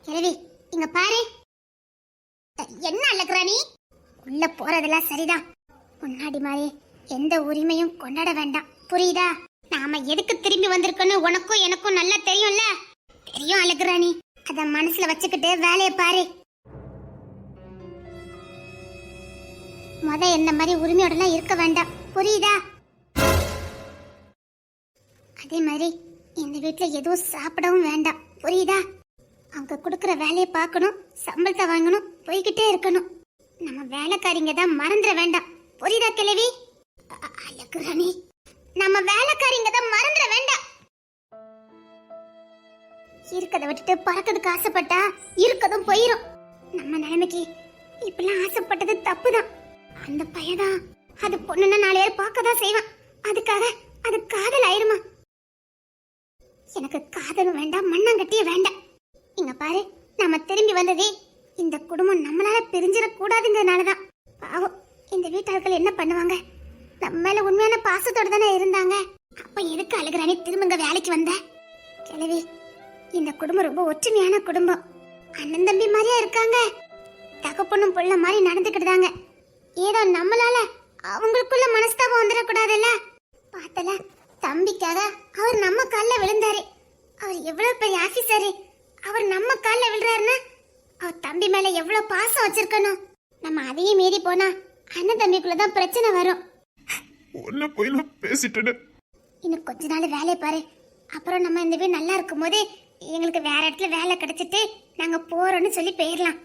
கிழவி இங்க பாரு. என்ன அழகுறானி? உள்ள போறதெல்லாம் சரிதான். முன்னாடி மாதிரி எந்த உரிமையும் கொண்டாட வேண்டாம், புரியுதா? நாம எதுக்கு திரும்பி வந்திருக்கோன்னு உனக்கும் எனக்கும் நல்லா தெரியும்ல. தெரியும் அழகுறானி, அத மனசுல வச்சுக்கிட்டு வேலையை பாரு. இந்த மாதிரி உரிமையோடலாம் இருக்க வேண்டாம், புரியுதா? அதே மாதிரி இந்த வீட்டுல எதுவும் சாப்பிடவும் வேண்டாம், புரியுதா? அவங்க கொடுக்குற வேலையை பார்க்கணும், சம்பளத்தை வாங்கணும், போய்கிட்டே இருக்கணும். நம்ம வேலைக்காரிங்க தான் மறந்துட வேண்டாம், புரியுதா கிழவி? அழகுராணி, நம்ம வேலைக்காரிங்க தான் மறந்துட வேண்டாம். இருக்கதை விட்டுட்டு பறக்கிறதுக்கு ஆசைப்பட்டா இருக்கதும் போயிரும். நம்ம நிலைமைக்கு இப்பெல்லாம் ஆசைப்பட்டது தப்புதான். அந்த பையதான் அது பொண்ணுன்னா 4 பேர் பார்க்கதான் செய்வான். அதுக்காக அது காதல் ஆயிருமா? எனக்கு காதலும் வேண்டாம், மண்ணாங்கட்டியும் வேண்டாம். இங்க பாரு, நாம திரும்பி வந்ததே இந்த குடும்பம் நம்மளால பிரிஞ்சிட கூடாதுங்கிறதுனாலதான். பாவம், இந்த வீட்டாட்கள் என்ன பண்ணுவாங்க? நம்ம மேல உண்மையான பாசத்தோட தானே இருந்தாங்க. அப்ப எதுக்கு அழுகுறானே திரும்பங்க வேலைக்கு வந்த? கிழவி, இந்த குடும்பம் ரொம்ப ஒற்றுமையான குடும்பம். அண்ணன் தம்பி மாதிரியா இருக்காங்க. தகப்பனும் புள்ள மாதிரி நடந்துக்கிட்டாங்க. ஏதோ நம்மளால அவங்களுக்குள்ள மனஸ்தாபம் வந்துடக்கூடாதுல்ல. பார்த்தல, தம்பிக்காக அவர் நம்ம கால்ல விழுந்தாரு. அவர் எவ்வளவு பெரிய ஆபீசரு. அவர் நம்ம கால்ல விழுறாருன்னா அவர் தம்பி மேல எவ்வளவு பாசம் வச்சிருக்கணும். நம்ம அதையும் மீறி போனா அண்ணன் தம்பிக்குள்ளதான் பிரச்சனை வரும். ஒன்ன போய் நான் பேசிட்டேன். இன்னும் கொஞ்ச நாள் வேலையை பாரு. அப்புறம் நம்ம இந்த வீடு நல்லா இருக்கும் போது எங்களுக்கு வேற இடத்துல வேலை கிடைச்சிட்டு நாங்க போறோம்னு சொல்லி போயிடலாம்.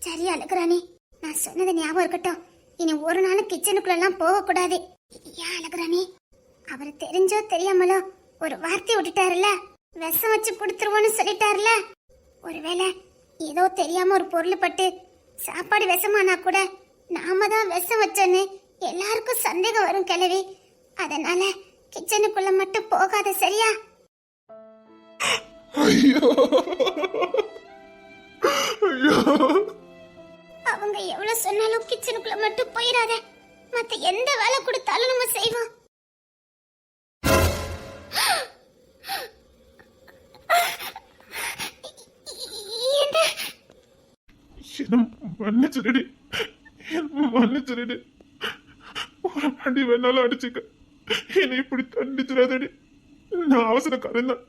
சரி அழகுராணி, நான் சொன்னது ஞாபகம் இருக்கட்டும். இனி ஒரு நாளும் கிச்சனுக்குள்ள எல்லாம் போக கூடாது. ஏன் அழகுராணி? அவர் தெரிஞ்சோ தெரியாமலோ ஒரு வார்த்தை விட்டுட்டாருல, விஷம் வச்சு கொடுத்துருவோன்னு சொல்லிட்டாருல. ஒருவேளை ஏதோ தெரியாம ஒரு பொருள் பட்டு சாப்பாடு விஷமானா கூட நாம தான் விஷம் வச்சோன்னு எல்லாருக்கும் சந்தேகம் வரும் கிழவி. அதனால கிச்சனுக்குள்ள மட்டும் போகாத, சரியா? ஐயோ ஐயோ, அவங்க எவ்வளவு சொன்னாலும் கிச்சனுக்குள்ள மட்டும் போயிடாத. மத்த எந்த வேலை கொடுத்தாலும் நம்ம செய்வோம். மன்னிச்சிருடி, மன்னிச்சிருடி. ஒரு அடி வேணாலும் அடிச்சுக்க, என்னை இப்படி தண்டிச்சிடாதடி. நான் அவசரக்காரன் தான்.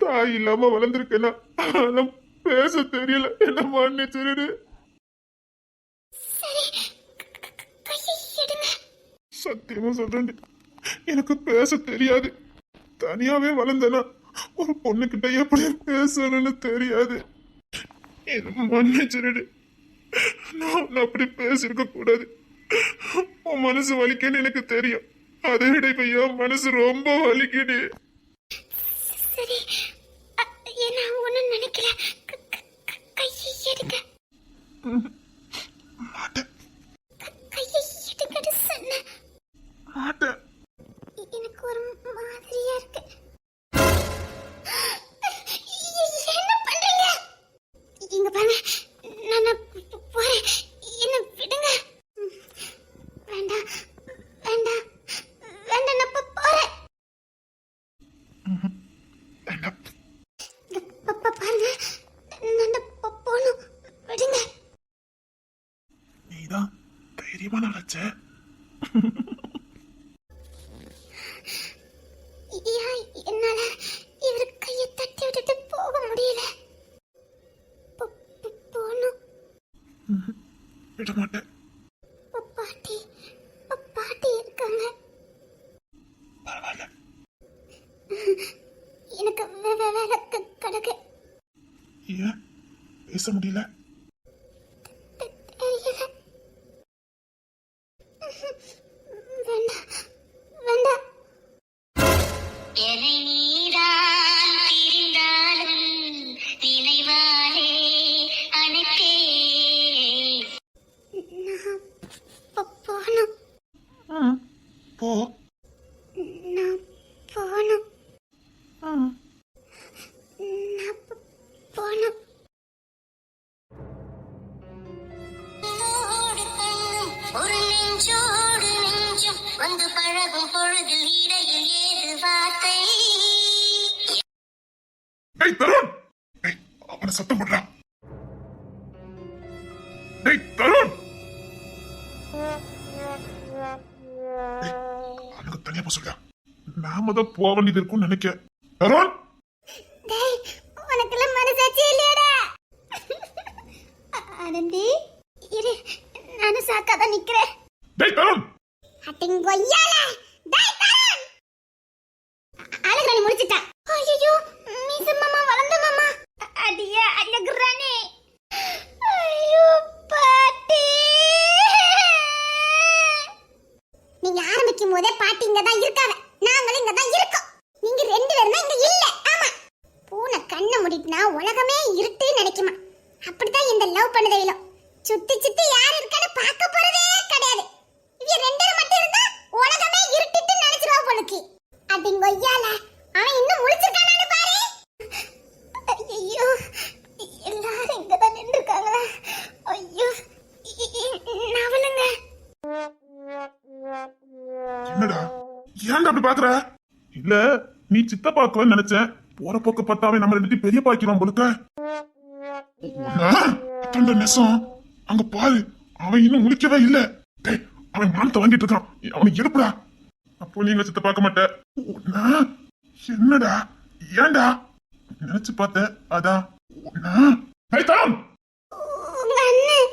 தாய் இல்லாம வளர்ந்துருக்கேன்னா அதெல்லாம் பேச தெரியல. என்ன மன்னிச்சிருடி. சத்தியமா சொல்றேன், எனக்கு பேச தெரியாது. தனியாவே வளர்ந்தனா ஒரு பொண்ணு கிட்ட எப்படி பேசணும்னு தெரியாது. என்ன மன்னிச்சிருடி. நான் அப்படி பேசிருக்க கூடாது. உன் மனசு வலிக்குன்னு எனக்கு தெரியும். அதை விட இப்ப என் மனசு ரொம்ப வலிக்குது. சரி, நான் ஒண்ணும் நினைக்கல. கையை எடுங்க. மாட்டேன். கையை எடுங்கன்னு சொன்னேன். மாட்டேன். எனக்கு ஒரு மாதிரியா இருக்கு. என்ன பண்றீங்க? இங்க பாருங்க, நான் போறேன். என்ன விடுங்க. வேண்டாம் வேண்டாம் வேண்டாம், நான் போறேன். பாருங்க, நான் போகணும், விடுங்க. நீதான் தைரியமா நினைச்ச. என்னால இவர் கையை தட்டி விட்டுட்டு போக முடியல. போகணும். விட மாட்டேன். பாட்டி பாட்டி இருக்காங்க. பரவாயில்ல. எனக்கு வேலை கிடக்கு. ஏன் பேச முடியல? தெரியல. வேண்டாம் வேண்டாம். போகணும். போ. நான் போகணும். நான் போகணும். என்ன சத்தம் போடுறா? டேய் தருண், அவனுக்கு தனியா போக சொல்றா. நாம தான் போக வேண்டியது இருக்கும்னு நினைக்க. தருண், டேய் உனக்கெல்லாம் மனசாட்சி இல்லையாடா? ஆனந்தி இரு, நானும் சாக்காதான் நிக்கிறேன். டேய் தருண், அட்டிங்கொய்யால டேய் தருண். அழகுராணி முடிச்சிட்டா. ஐயோ மீச மாமா வளர்ந்த மாமா. அடியே அழகுராணி. ஐயோ பாட்டி. நீங்க ஆரம்பிக்கும் போதே பாட்டி இங்க தான் இருக்காங்க, நாங்களும் இங்க தான் இருக்கோம். நீங்க ரெண்டு பேரும் தான் இங்க இல்ல. ஆமா, பூனை கண்ணை மூடிட்டுனா உலகமே இருட்டுன்னு நினைக்குமா? அப்படிதான் இந்த லவ் பண்ணதையில சுத்தி சுத்தி யார் இருக்கான்னு பார்க்க போறதே கிடையாது. இவ ரெண்டு பேரும் மட்டும் இருந்தா உலகமே இருட்டுன்னு நினைச்சிருவா போலுக்கு. அடிங்கொய்யால அவன் இன்னும் முழிச்சிருக்கானான்னு பாரு. ஐயோ எல்லாரும் இங்க தான் நின்று இருக்காங்களா? ஐயோ நவலுங்க. என்னடா ஏன்டா அப்படி பாக்குற? இல்ல நீ சித்தப்பாக்குவன்னு நினைச்சேன். போற போக்க பார்த்தாவே நம்ம ரெண்டு பெரிய பாக்கிறோம் போலுக்க. நெசம் அங்க பாரு, அவன் இன்னும் முடிக்கவே இல்ல. டேய், அவன் மானத்தை வாங்கிட்டு இருக்கான், அவனுக்கு எடுப்புடா. அப்போ நீங்க சித்த பார்க்க மாட்டேன். என்னடா ஏன்டா நினைச்சு பார்த்த? அதான் உங்க அண்ணன்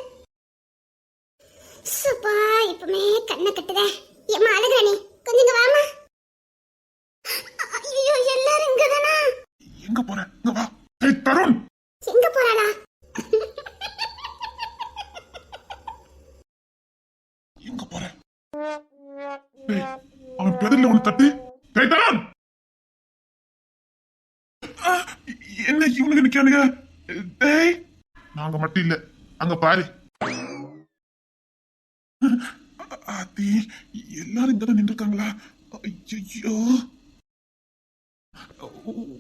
சுப்பா இப்பமே கண்ணை கட்டுதே. ஏமா அழகுராணி கொஞ்சம் இங்க வாமா. ஐயோ எல்லாரும் இங்க தானா? எங்க போற? இங்க வா. டேய் தருண், எங்க போறாளா? எங்க போற? டேய், அவன் பெதர்ல ஒண்ணு தட்டு. டேய் தருண், என்ன இவனுக்கு நிக்கானுங்க? டேய், நாங்க மட்டும் இல்ல, அங்க பாரு. ஆத்தி, எல்லாரும் இங்கதான் நின்று இருக்காங்களா? ஐயோ,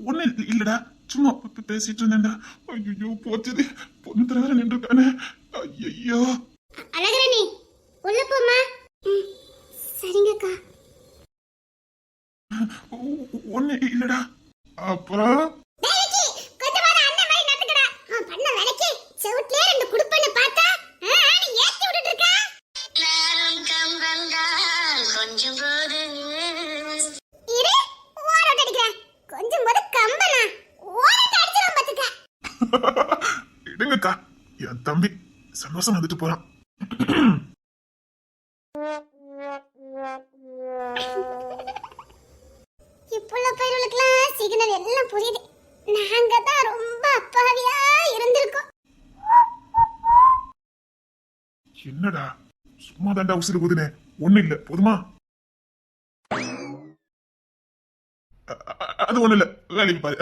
ஒண்ணு இல்லடா, சும்மா பேசிட்டு இருந்தேன்டா. ஐயோ போச்சுது, பொண்ணு தர நின்று இருக்கானே. ஐயோ அழகுராணி உள்ள போமா. சரிங்கக்கா. ஒண்ணு இல்லடா. அப்புறம் இடுங்கக்கா, என் தம்பி சந்தோஷம் வந்துட்டு போறான். இப்புள்ள பயிர்களுக்கெல்லாம் சிக்னல் எல்லாம் புரியுது. நாங்க தான் ரொம்ப அப்பாவியா இருந்திருக்கோம். என்னடா சும்மா தாண்டா உசுறு குதுனே, ஒண்ணு இல்ல போதுமா? அது ஒண்ணு இல்ல, வேலைக்கு பாரு.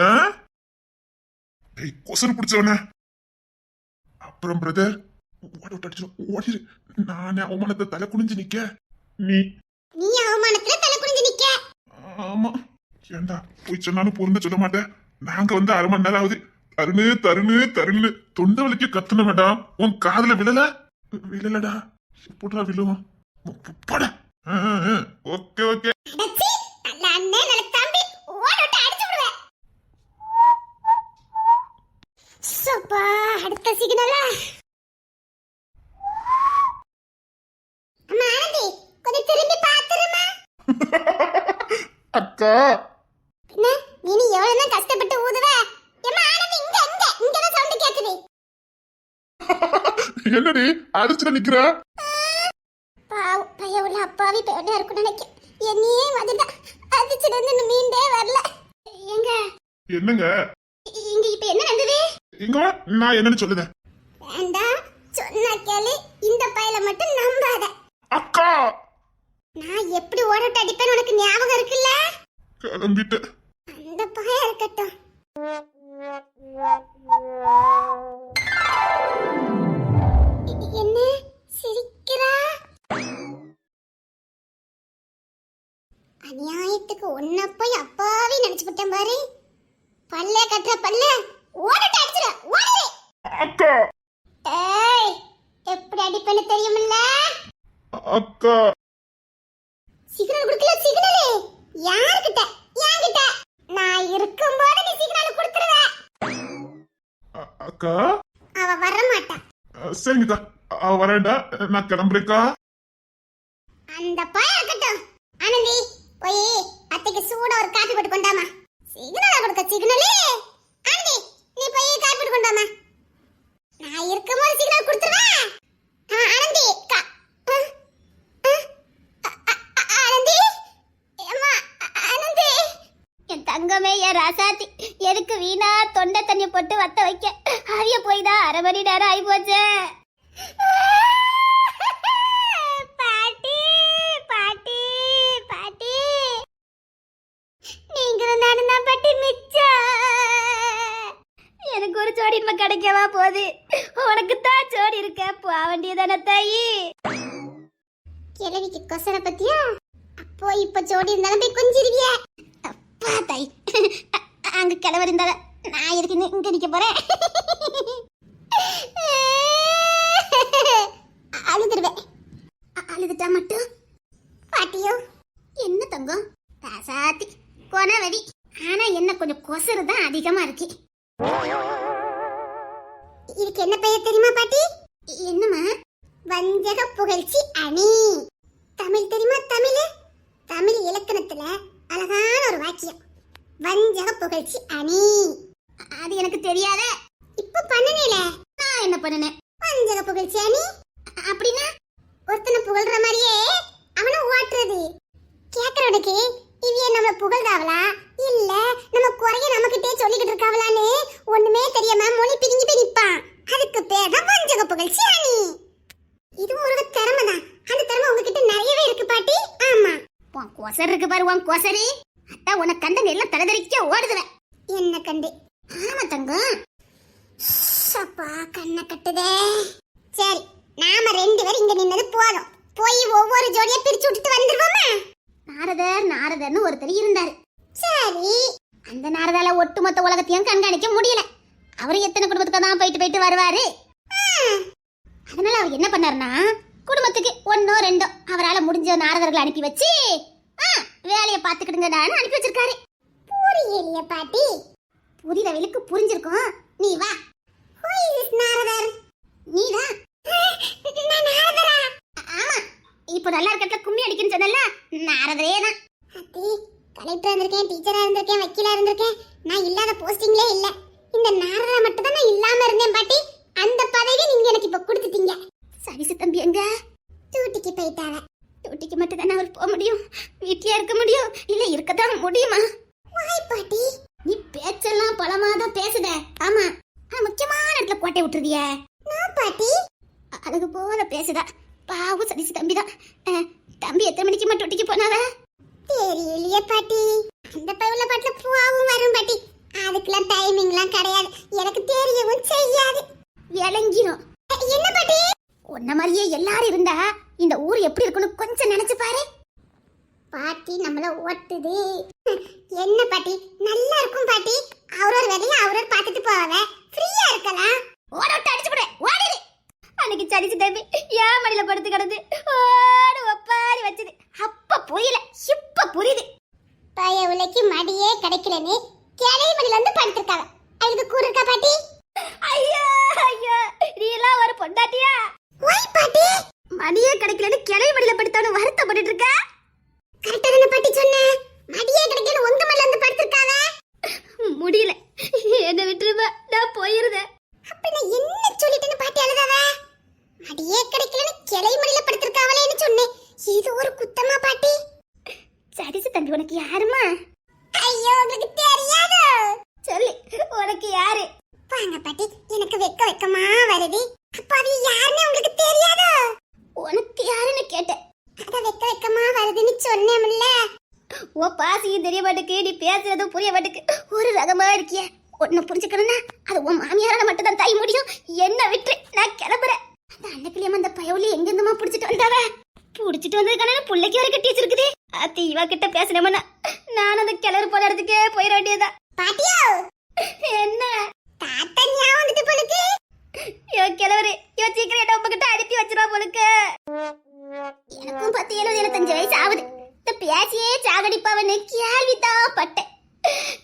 டேய் கொசரு பிடிச்சவன. அப்புறம் பிரதர் ஓடிரு. நானே அவமானத்தை தலை குனிஞ்சு நிக்க. நீ அவமானத்துல தலை குனிஞ்சு நிக்க. ஆமா, ஏண்டா போய் சொன்னாலும் பொருந்த சொல்ல மாட்டேன். நாங்க வந்து 1/2 மணி நேரம் ஆகுது. தருணு தருணு தருணு தொண்டை வலிக்கு கத்துன வேண்டாம். உன் காதுல விழலடா. எப்படா விழும்? போட. Okay okay. நல்ல அண்ணன் நல்ல தம்பி ஓடட்ட அடிச்சு விடுவேன். சப்பா அடுத்த சிக்னலா? அம்மா ஆனந்தி கொஞ்சம் திரும்பி பாத்துருமா. அக்கா என்ன நீ எவ்வளவு தான் கஷ்டப்பட்டு ஊதுவ? அம்மா ஆனந்தி இங்க இங்க இங்க தான் சவுண்ட் கேக்குது. என்னடி அடிச்சுட்டு நிக்கிற? பையன் உள்ள அப்பாவி பையனா இருக்கும்னு நினைக்கிறேன். என்னையே வந்துட்டா அடிச்சுட்டு வந்து மீண்டே வரல. எங்க என்னங்க இங்க இப்ப என்ன நடந்தது? இங்க நான் என்னன்னு சொல்லுதேன். வேண்டாம் சொன்னா கேளு. இந்த பையல மட்டும் நம்பாத. அக்கா நான் எப்படி ஓடட்ட அடிப்பேன்னு உனக்கு ஞாபகம் இருக்குல்ல? கிளம்பிட்டு அந்த பையன் இருக்கட்டும். என்ன சிரிக்கிறா? அநியாயத்துக்கு ஒன்ன போய் அப்பாவி நினைச்சு விட்டேன் பாரு. பல்லே கட்டுற பல்ல ஓடட்ட அடிச்சுட ஓடு. அக்கா ஏய் எப்படி அடிப்பேன்னு தெரியுமில்ல? அக்கா சிக்னல் கொடுக்கல. சிக்னல் யார்கிட்ட? என்கிட்ட. நான் இருக்கும்போது நீ சிக்னல் கொடுத்துருவ. அக்கா அவ வர மாட்டா. சரிங்கக்கா அவ வரேன்டா, நான் கிளம்புறேக்கா. அந்த பையன் இருக்கட்டும். ஆனந்தி போய் அத்தைக்கு சூடா ஒரு காபி போட்டு கொண்டாமா. சிக்னலா கொடுக்க சிக்னலே. ஆனந்தி நீ போய் காபி போட்டு கொண்டாமா. நான் இருக்கும்போது சிக்னல் கொடுத்துருவேன். ஆனந்தி ஆனந்தி அம்மா ஆனந்தி என் தங்கமே என் ராசாத்தி எதுக்கு வீணா தொண்டை தண்ணி போட்டு வத்த வைக்க அரிய போய்தான் 1/2 மணி நேரம் ஆகி போச்சு. பாட்டி பாட்டி பாட்டி நீங்களும் நானும் தான் பாட்டி மிச்சம். எனக்கு ஒரு ஜோடி இனிமே கிடைக்கவா போகுது. உனக்கு தான் ஜோடி இருக்க போக வேண்டியதானே தாயி. கிழவிக்கு கொசர பத்தியா அப்போ இப்ப ஜோடி இருந்தாலும் போய் கொஞ்சிருவிய. அப்பா தாய் அங்க கிழவர் இருந்தாலும் நான் இருக்கு இங்க நிக்க போறேன். அழுதுருவேன். அழுதுட்டா மட்டும் பாட்டியோ என்ன தங்கம் ராசாத்தி கொனவடி. ஆனா என்ன கொஞ்சம் கொசரு தான் அதிகமா இருக்கு. இதுக்கு என்ன பெயர் தெரியுமா பாட்டி? என்னம்மா? வஞ்சக புகழ்ச்சி அணி. தமிழ் தெரியுமா? தமிழ் இலக்கணத்துல அழகான ஒரு வாக்கியம் வஞ்சக புகழ்ச்சி அணி. அது எனக்கு தெரியாத. இப்ப பண்ணனேல நான் என்ன பண்ணனே? வஞ்சக புகழ்ச்சி அணி அப்படின்னா ஒருத்தனை புகழ்ற மாதிரியே அவனை ஓட்டுறது. கேக்குறவனுக்கு இவிய நம்மள புகழ்தாவளா இல்ல நம்ம குறைய நமக்கிட்டே சொல்லிக்கிட்டு இருக்காவளான்னு ஒண்ணுமே தெரியாம மொழி பிரிஞ்சு போய் நிப்பான். அதுக்கு பேர் தான் வஞ்சக புகழ்ச்சி அணி. இது ஒரு திறமை தான். அந்த திறமை உங்ககிட்ட நிறையவே இருக்கு பாட்டி. ஆமா உன் கொசர் இருக்கு பாரு. உன் கொசரு அதான் உனக்கு கண்டு எல்லாம் தலைதறிக்க ஓடுதுவேன். என்ன கண்டு? ஆமா தங்கம். அப்பா கண்ணை கட்டுதே. சரி நாம 2 பேரும் இங்க நின்னது போதும். போய் ஒவ்வொரு ஜோடியா பிரிச்சு விட்டுட்டு வந்துருவோமா? நாரதர்னு ஒருத்தர் இருந்தாரு. சரி அந்த நாரதால ஒட்டுமொத்த உலகத்தையும் கண்காணிக்க முடியல. அவரு எத்தனை குடும்பத்துக்கு தான் போயிட்டு வருவாரு. அதனால அவர் என்ன பண்ணாருன்னா குடும்பத்துக்கு 1 or 2 அவரால் முடிஞ்ச நாரதர்களை அனுப்பி வச்சு வேலையை பார்த்துக்கிடுங்கடான்னு அனுப்பி வச்சிருக்காரு. புரியலையே பாட்டி. புரிதவளுக்கு புரிஞ்சிருக்கும். நீ வா. நாரதர் நீதான்? ஆமா இப்போ நல்லா இருக்கட்ல கும்மி அடிக்குன்னு சொன்னல நாரதரே தான். அத்தி கலெக்டரா இருந்திருக்கேன், டீச்சரா இருந்திருக்கேன், வக்கீலா இருந்திருக்கேன். நான் இல்லாத போஸ்டிங்லே இல்ல. இந்த நாரதரா மட்டும் தான் நான் இல்லாம இருந்தேன் பாட்டி. அந்த பதவி நீங்க எனக்கு இப்ப கொடுத்துட்டீங்க. சரிசு தம்பி எங்க? டியூட்டிக்கு போயிட்டாங்க. டியூட்டிக்கு மட்டும் தானே அவர் போக முடியும். வீட்லயே இருக்க முடியும். இல்ல இருக்கதான் முடியுமா? வாய் பாட்டி நீ பேச்செல்லாம் பலமாதான் பேசுத. ஆமா முக்கியமான இடத்துல கோட்டை விட்டுருதிய. நான் பாட்டி அதுக்கு போல பேசுதா. பாவும் சரிசு தம்பி தான். தம்பி எத்தனை மணிக்கு மட்டும் டியூட்டிக்கு போனாவ தெரியலையே பாட்டி. அந்த பையில பாட்டுல பூவாவும் வரும் பாட்டி. அதுக்கெல்லாம் டைமிங்லாம் கிடையாது. எனக்கு தெரியவும் செய்யாது. விளங்கிரும். என்ன பாட்டி? உன்ன மாதிரியே எல்லாரும் இருந்தா இந்த ஊர் எப்படி இருக்குன்னு கொஞ்சம் நினைச்சு பாரு. பாட்டி நம்மள ஓட்டுது. என்ன பாட்டி நல்லா இருக்கும் பாட்டி. அவரோட வேலையை அவரோட பார்த்துட்டு போவாங்க. ஃப்ரீயா இருக்கலாம். ஓடோட்ட அடிச்சு போடு. ஓடிடு. அன்னைக்கு சரிச்சு தம்பி ஏன் மடியில படுத்து கிடந்து ஓடு ஒப்பாரி வச்சது அப்ப புரியல. இப்ப புரியுது. பய உலைக்கு மடியே கிடைக்கலன்னு கிளை மடியில வந்து படுத்திருக்காங்க. அதுக்கு கூறு இருக்கா பாட்டி? ஐயோ ஐயோ நீ எல்லாம் ஒரு பொண்டாட்டியா? ஓய் பாட்டி மடியே கிடைக்கலன்னு கிளை மடியில படுத்தவனு வருத்தப்பட்டு இருக்க. கரெக்டா தான பாட்டி சொன்னேன். மடியே கிடைக்கல உங்க மடியில வந்து படுத்திருக்காங்க. முடியல என்ன விட்டுருமா நான் போயிருந்தேன். அப்ப நான் என்ன சொல்லிட்டேன்னு பாட்டி அழுதாவ? மடியே கிடைக்கலன்னு கிளை மடியில படுத்திருக்காவளேன்னு சொன்னேன். இது ஒரு குத்தமா பாட்டி? சரிசு தம்பி உனக்கு யாருமா? ஐயோ உங்களுக்கு தெரியாது. சொல்லு உனக்கு யாரு? வாங்க பாட்டி எனக்கு வெக்கமா வருது. அப்ப அது யாருன்னு உங்களுக்கு தெரியாது? உனக்கு யாருன்னு கேட்டேன். அத வெக்கமா வருதுன்னு சொன்னேன்ல. ஓ பாசியும் தெரிய மாட்டுக்கு நீ பேசுறதும் புரிய மாட்டுக்கு. ஒரு ரகமா இருக்கிய. ஒன்னு புரிஞ்சுக்கணும்னா அது உன் மாமியாரால மட்டும் தான் தாய் முடியும். என்ன விட்டு நான் கிளம்புறேன். அந்த அண்ணக்கிளியம்மா அந்த பயவுளி எங்க இருந்துமா புடிச்சிட்டு வந்தாவ? புடிச்சிட்டு வந்ததுக்கான புள்ளைக்கு வர கட்டி வச்சிருக்குது. அத்தி இவ கிட்ட பேசணும்னா நான் அந்த கிளறு போன இடத்துக்கே போயிட வேண்டியதா. பாட்டியோ என்ன தாத்தா ஞாபகம் வந்துட்டு போலுக்கு. யோ கிளறு யோ சீக்கிரம் என்ன உங்ககிட்ட அனுப்பி வச்சிருவா போலுக்கு. எனக்கும் 10 75 வயசு ஆகுது. இந்த பேசியே சாகடிப்பாவன்னு கேள்விதான் பட்டேன்.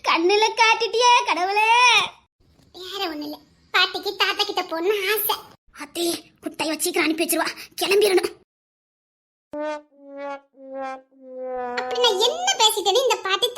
கண்ணுல காட்டிட்டியே கடவுளே. வேற ஒண்ணு இல்ல பாட்டிக்கு தாத்தா கிட்ட போகணும்னு ஆசை. அத்தே குட்டாய் வச்சுக்கிற அனுப்பி வச்சிருவா, கிளம்பிடணும். அப்படி நான் என்ன பேசிட்டேன்னு இந்த பாட்டி